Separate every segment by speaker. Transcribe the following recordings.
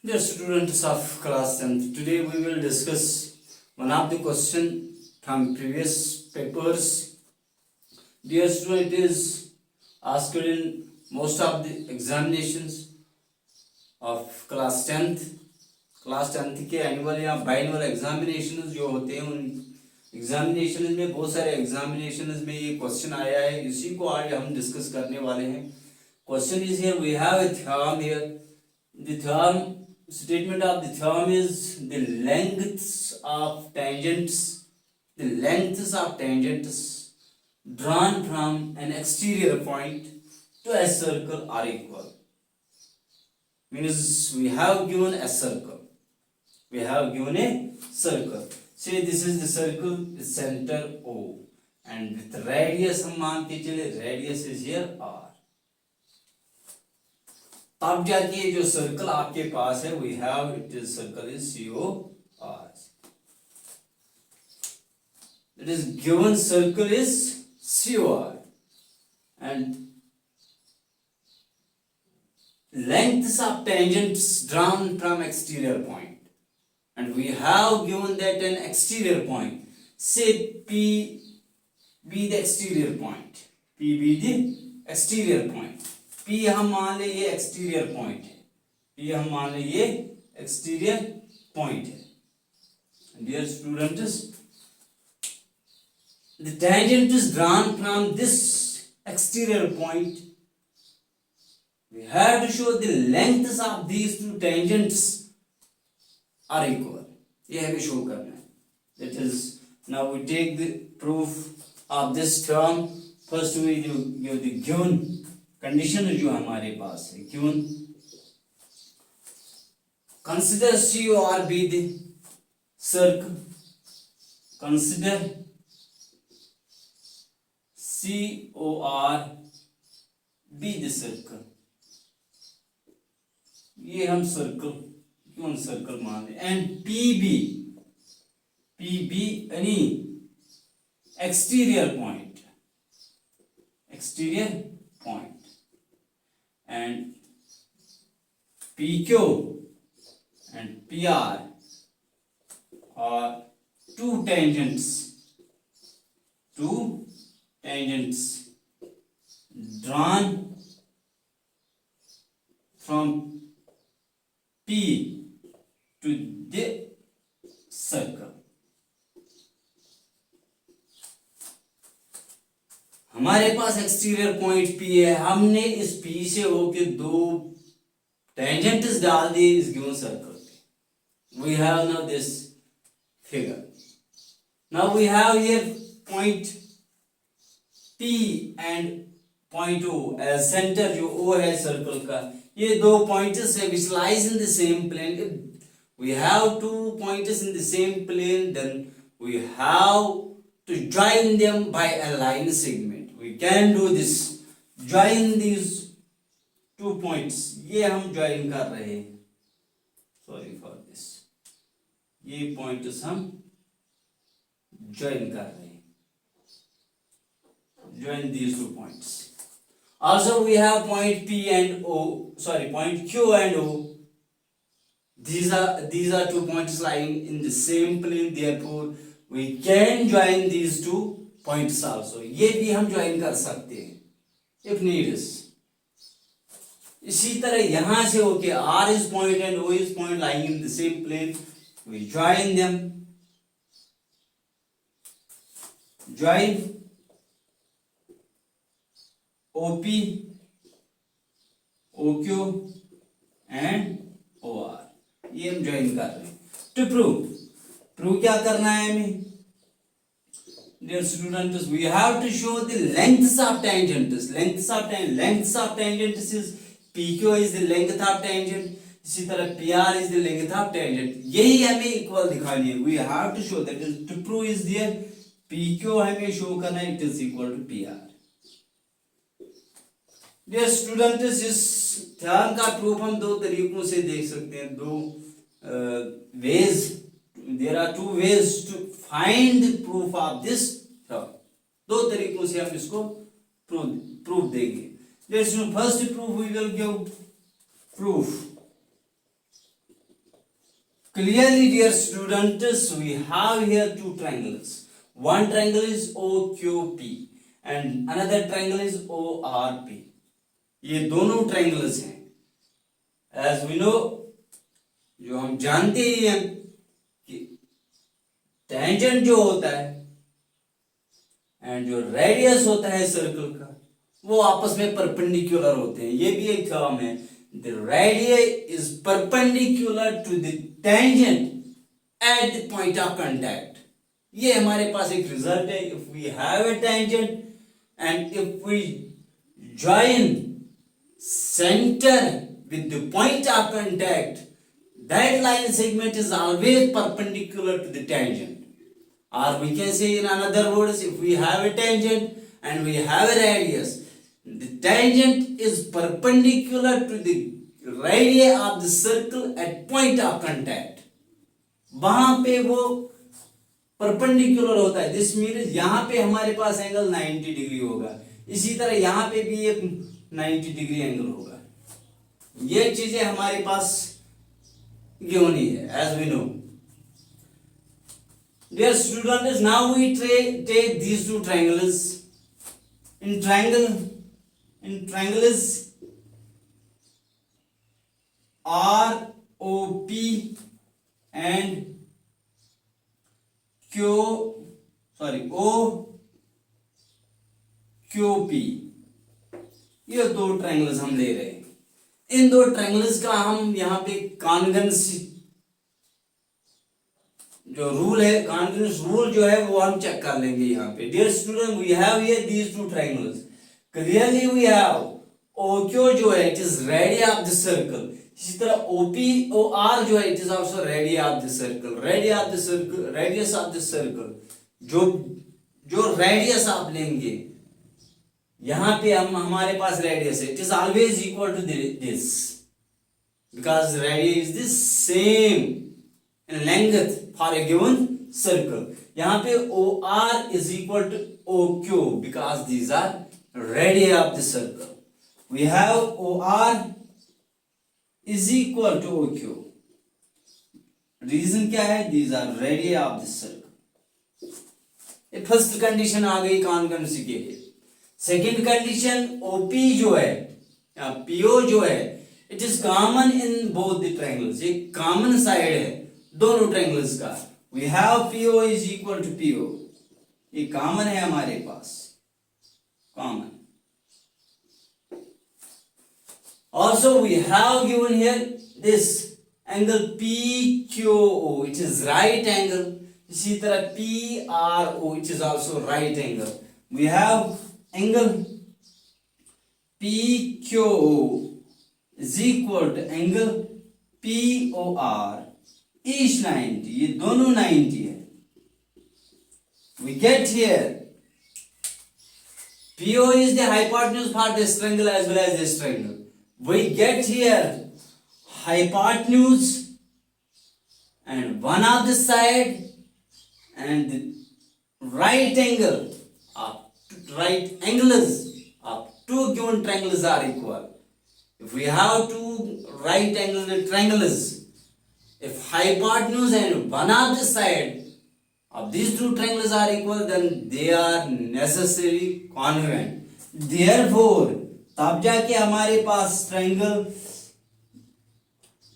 Speaker 1: Dear students of class 10th, today we will discuss one of the question from previous papers. Dear student, it is asked in most of the examinations of class 10th. Class 10th के annual या बाइनअल examinations जो होते हैं उन examination में बहुत सारे examinations में ये क्वेश्चन आया है, इसी को आज हम डिस्कस करने वाले हैं. Question is here, we have a theorem here. The theorem statement of the theorem is the lengths of tangents drawn from an exterior point to a circle are equal. Means we have given a circle. Say this is the circle with center O, and with radius हम मानते चले, radius is here R. तब जाके ये जो circle आपके पास है, we have it is circle is COR. It is given circle is COR, and lengths of tangents drawn from exterior point, and we have given that an exterior point. Say P be the exterior point. P be the exterior point. P हम मान ले ये exterior point है. P हम मान ले ये exterior point है. Dear students, the tangent is drawn from this exterior point. We have to show the lengths of these two tangents are equal. ये हमें शो करना है. That is, now we take the proof of this term. First we give the given condition जो हमारे पास है. given, consider COR be the circle. Consider COR be the circle. ये हम circle मान लें. And PB any exterior point, and PQ and PR are two tangents drawn from P to the circle. हमारे पास exterior point P है, हमने इस P से होके दो टेंजेंट्स डाल दिए इस गिवन सर्कल पे. We have now this figure. Now we have here point P and point O as center. जो O है सर्कल का, ये दो points है which lies in the same plane. If we have two points in the same plane, then we have to join them by a line segment. We can do this. Join these two points. ये हम join कर रहे हैं. Sorry for this. ये points हम join कर रहे हैं. Join these two points. Also we have point point Q and O. These are two points lying in the same plane, therefore we can join these two points also. ये भी हम join कर सकते हैं if needs. इसी तरह यहाँ से होके R is point and O is point lying in the same plane, we join them. Join OP, OQ and OR. ये हम ज्वाइन कर रहे हैं. टू प्रूव क्या करना है हमें? Dear students, we have to show the lengths of tangents. Lengths of tangents is PQ is the length of tangent. इसी तरह PR is the length of tangent. यही हमें इक्वल दिखानी है. We have to show that is to prove is there. PQ हमें show करना है, it is equal to PR. Dear students, इस थ्योरम का प्रूफ हम दो तरीकों से देख सकते हैं. There are two ways to find the proof of this theorem. दो तरीकों से हम इसको प्रूफ देंगे. Let's do first proof. We will give proof Clearly, dear students, we have here two triangles. One triangle is OQP and another triangle is ORP. ये दोनों triangles हैं. As we know, जो हम जानते ही हैं कि tangent जो होता है and जो radius होता है circle का, वो आपस में perpendicular होते हैं. ये भी एक term है. The radii is perpendicular to the tangent at the point of contact. ये हमारे पास एक रिजल्ट है. If we have a tangent and if we join center with the point of contact, that line segment is always perpendicular to the tangent. Or we can say in another words, if we have a tangent and we have a radius, the tangent is perpendicular to the radii of the circle at point of contact. वहां पे वो perpendicular होता है. This means यहाँ पे हमारे पास angle 90 degree होगा, इसी तरह यहाँ पे भी एक 90 डिग्री एंगल होगा. ये चीजें हमारे पास गिवन ही है, as we know. Dear students, now we take these two triangles. In triangles ROP and OQP, ये दो ट्रायंगल्स हम ले रहे हैं. इन दो ट्रायंगल्स का हम यहाँ पे कॉन्वेंस जो रूल है, कॉन्वेंस रूल जो है वो हम चेक कर लेंगे यहाँ पे. Dear student, we have here these two triangles. Clearly we have OQ जो है it is radii of the circle. इसी तरह OR जो है it is also radii of the circle. Radius of the circle. जो radius आप लेंगे, यहाँ पे हमारे पास radius है. It is always equal to this because radius is the same in length for a given circle. यहाँ पे OR is equal to OQ because these are radii of the circle. We have OR is equal to OQ. Reason क्या है? These are radii of the circle. ये first condition आ गई कॉन्वेंसी के लिए. Second condition OP जो है या PO जो है, it is common in both the triangles. ये कॉमन साइड है दोनों ट्रायंगल्स का. We have PO is equal to PO. ये कॉमन है हमारे पास, common. Also we have given here this angle PQO, it is right angle. इसी तरह PRO, it is also right angle. We have angle PQO is equal to angle POR. Each 90, ये दोनों 90 है. We get here PO is the hypotenuse for this triangle as well as this triangle. We get here hypotenuse and one of the side and the right angle of right angles of two given triangles are equal. If we have two right angle triangles, if hypotenuse and one of the side of these two triangles are equal, then they are necessarily congruent. Therefore, तब जाके हमारे पास triangle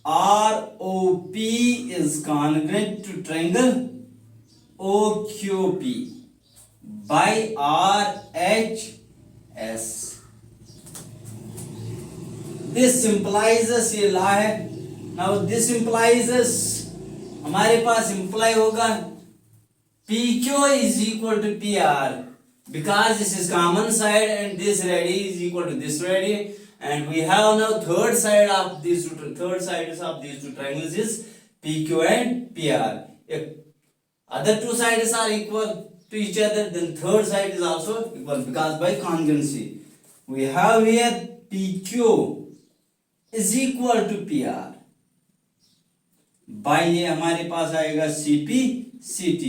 Speaker 1: ROP is congruent to triangle OQP by RHS. This implies us, ये ला है. Now this implies us, हमारे पास imply होगा PQ is equal to PR because this is common side and this radii is equal to this radii, and we have now third sides of these two triangles is PQ and PR. If other two sides are equal to each other, then third side is also equal because by congruency. We have here PQ is equal to PR. by ये हमारे पास आएगा CP CT.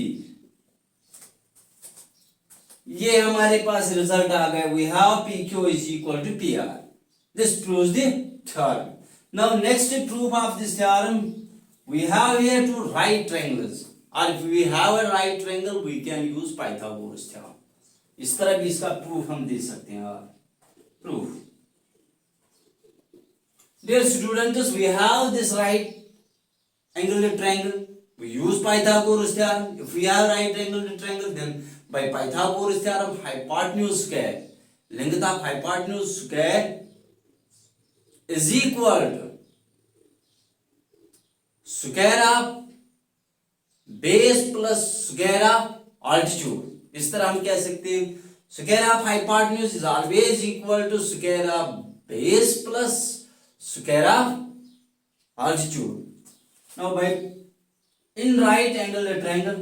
Speaker 1: ये हमारे पास result आ गया. We have PQ is equal to PR. This proves the theorem. Now next proof of this theorem we have here two right triangles, or if we have a right triangle we can use Pythagoras theorem. इस तरह भी इसका proof हम दे सकते हैं. Proof, dear students, we have this right angled triangle, we use Pythagoras theorem. If we have right angled triangle, then by Pythagoras theorem, hypotenuse square, length of hypotenuse square is equal to square of base plus square of altitude. इस तरह हम कह सकते हैं square of hypotenuse is always equal to square of base plus square of altitude. Now by in right angled triangle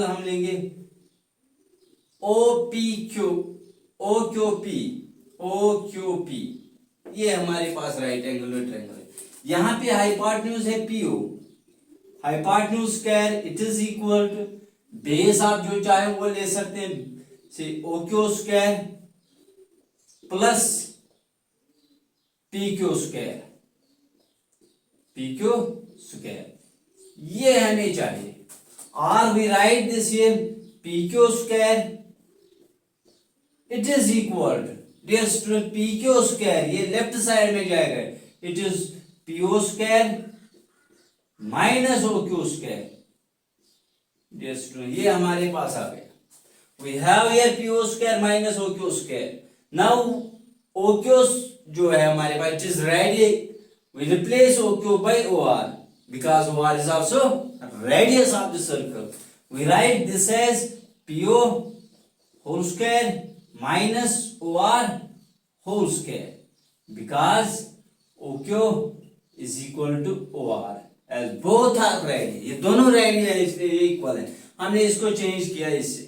Speaker 1: हम लेंगे OQP, ये हमारे पास राइट एंगुलर ट्रायंगल है. यहाँ पे हाइपोटेन्यूज है PO, hypotenuse square it is equal to base, आप जो चाहे वो ले सकते हैं, से OQ square plus PQ square, ये हमें चाहिए. और we write this here PQ square it is equal to, dear student, PQ square ये लेफ्ट साइड में जाएगा, it is PO square minus OQ square. Dear student, ये हमारे पास आ गया. We have here PO square minus OQ square. Now OQ जो है हमारे पास, it is radius, we replace OQ by OR because OR is also radius of the circle. We write this as PO whole square minus OR whole square because OQ is equal to OR as both are radius. ये दोनों radius इसलिए equal है. हमने इसको change किया इससे.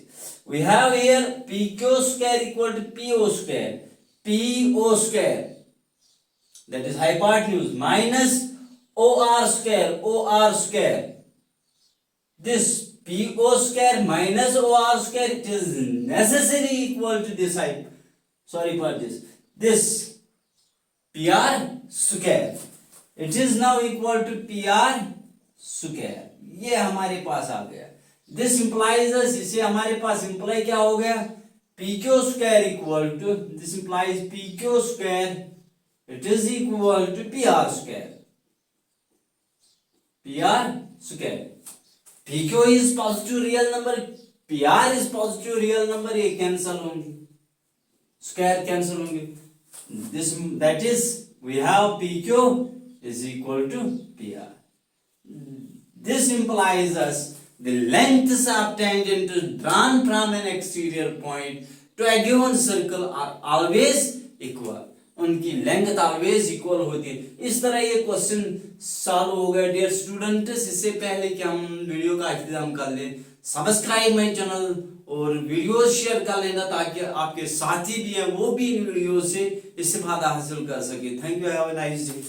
Speaker 1: We have here PQ square equal to PO square. PO square, that is hypotenuse, minus OR square. This PO square minus OR square, it is necessarily equal to this this PR square. It is now equal to PR square. ये हमारे पास आ गया. This implies us, इसे हमारे पास imply क्या हो गया, PQ square equal to, this implies PQ square, it is equal to PR square. PQ is positive real number, PR is positive real number, ये cancel होंगे, square cancel होंगे. This, that is, we have PQ is equal to PR. This implies us the lengths of tangents drawn from an exterior point to a given circle are always equal. उनकी length always equal होती है. इस तरह ये question solve हो गया. Dear students, इससे पहले कि हम वीडियो का इख्तिताम कर लें, सब्सक्राइब माय चैनल और वीडियो शेयर कर लेना ताकि आपके साथी भी हैं वो भी इन वीडियो से इस्तेफादा हासिल कर सके. Thank you, have a nice day.